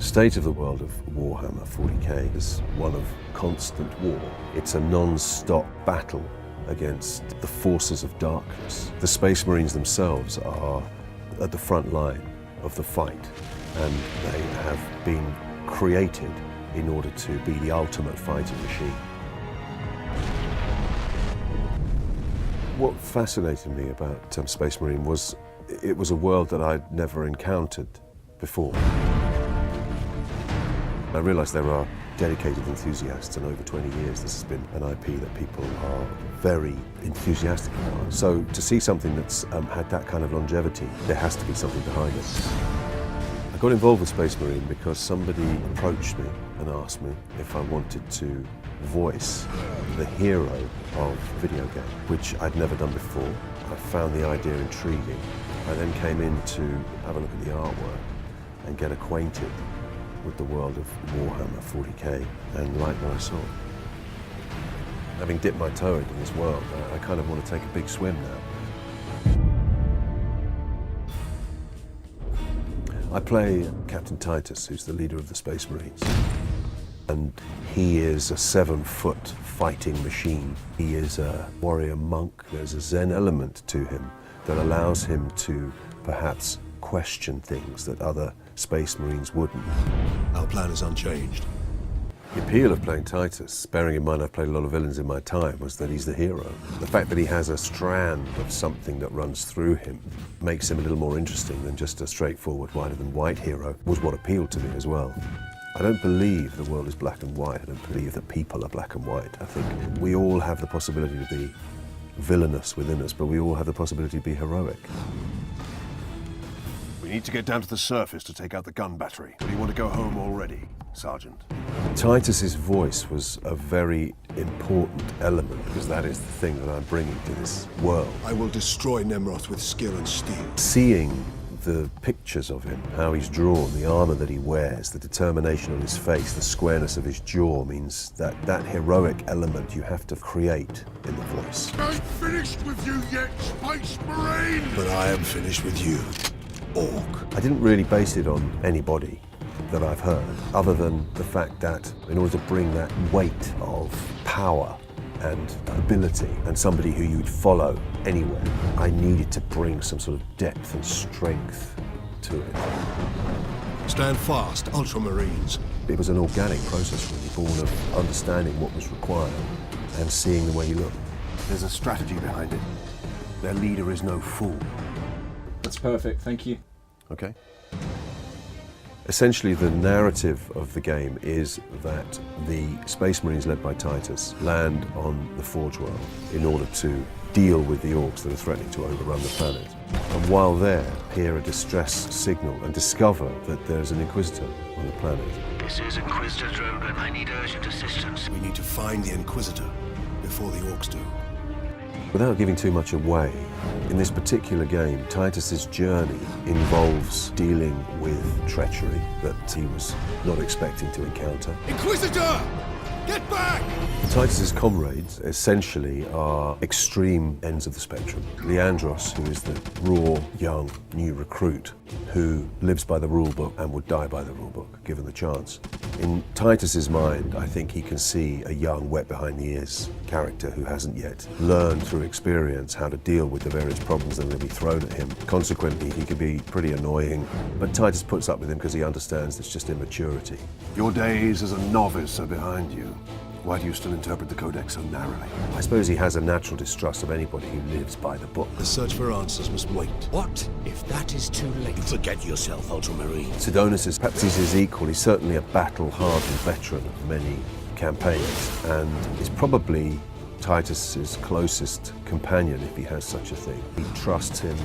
state of the world of Warhammer 40k is one of constant war. It's a non-stop battle against the forces of darkness. The Space Marines themselves are at the front line of the fight, and they have been created in order to be the ultimate fighting machine. What fascinated me about Space Marine was it was a world that I'd never encountered before. I realised there are dedicated enthusiasts, and over 20 years this has been an IP that people are very enthusiastic about. So to see something that's had that kind of longevity, there has to be something behind it. I got involved with Space Marine because somebody approached me and asked me if I wanted to voice the hero of a video game, which I'd never done before. I found the idea intriguing. I then came in to have a look at the artwork and get acquainted with the world of Warhammer 40k and liked what I saw. Having dipped my toe into this world, I kind of want to take a big swim now. I play Captain Titus, who's the leader of the Space Marines. And he is a 7-foot fighting machine. He is a warrior monk. There's a Zen element to him that allows him to perhaps question things that other Space Marines wouldn't. Our plan is unchanged. The appeal of playing Titus, bearing in mind I've played a lot of villains in my time, was that he's the hero. The fact that he has a strand of something that runs through him makes him a little more interesting than just a straightforward whiter than white hero, was what appealed to me as well. I don't believe the world is black and white. I don't believe that people are black and white. I think we all have the possibility to be villainous within us, but we all have the possibility to be heroic. We need to get down to the surface to take out the gun battery. Do you want to go home already, Sergeant? Titus's voice was a very important element, because that is the thing that I'm bringing to this world. I will destroy Nemroth with skill and steel. Seeing the pictures of him, how he's drawn, the armor that he wears, the determination on his face, the squareness of his jaw means that that heroic element you have to create in the voice. I ain't finished with you yet, Space Marine! But I am finished with you, Orc. I didn't really base it on anybody that I've heard, other than the fact that in order to bring that weight of power and ability, and somebody who you'd follow anywhere, I needed to bring some sort of depth and strength to it. Stand fast, Ultramarines. It was an organic process, really, born of understanding what was required and seeing the way he looked. There's a strategy behind it. Their leader is no fool. That's perfect, thank you. Okay. Essentially, the narrative of the game is that the Space Marines led by Titus land on the Forge World in order to deal with the orcs that are threatening to overrun the planet. And while there, hear a distress signal and discover that there's an Inquisitor on the planet. This is Inquisitor Drogon. I need urgent assistance. We need to find the Inquisitor before the Orcs do. Without giving too much away, in this particular game, Titus's journey involves dealing with treachery that he was not expecting to encounter. Inquisitor! Get back! Titus's comrades essentially are extreme ends of the spectrum. Leandros, who is the raw, young, new recruit who lives by the rulebook and would die by the rulebook, given the chance. In Titus's mind, I think he can see a young, wet behind the ears character who hasn't yet learned through experience how to deal with the various problems that will be thrown at him. Consequently, he can be pretty annoying, but Titus puts up with him because he understands it's just immaturity. Your days as a novice are behind you. Why do you still interpret the Codex so narrowly? I suppose he has a natural distrust of anybody who lives by the book. The search for answers must wait. What if that is too late? Forget yourself, Ultramarine. Sidonis is perhaps he's his equal. He's certainly a battle-hardened veteran of many campaigns, and is probably Titus's closest companion, if he has such a thing. He trusts him,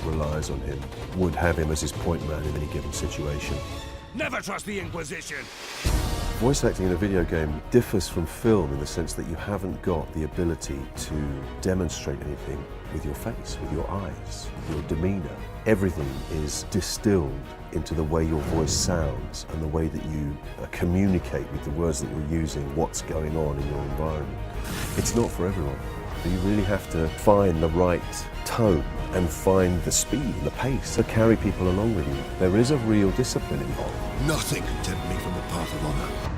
relies on him, would have him as his point man in any given situation. Never trust the Inquisition! Voice acting in a video game differs from film in the sense that you haven't got the ability to demonstrate anything with your face, with your eyes, with your demeanor. Everything is distilled into the way your voice sounds and the way that you communicate with the words that you're using, what's going on in your environment. It's not for everyone. You really have to find the right tone and find the speed and the pace to carry people along with you. There is a real discipline involved. Nothing can tempt me from the path of honor.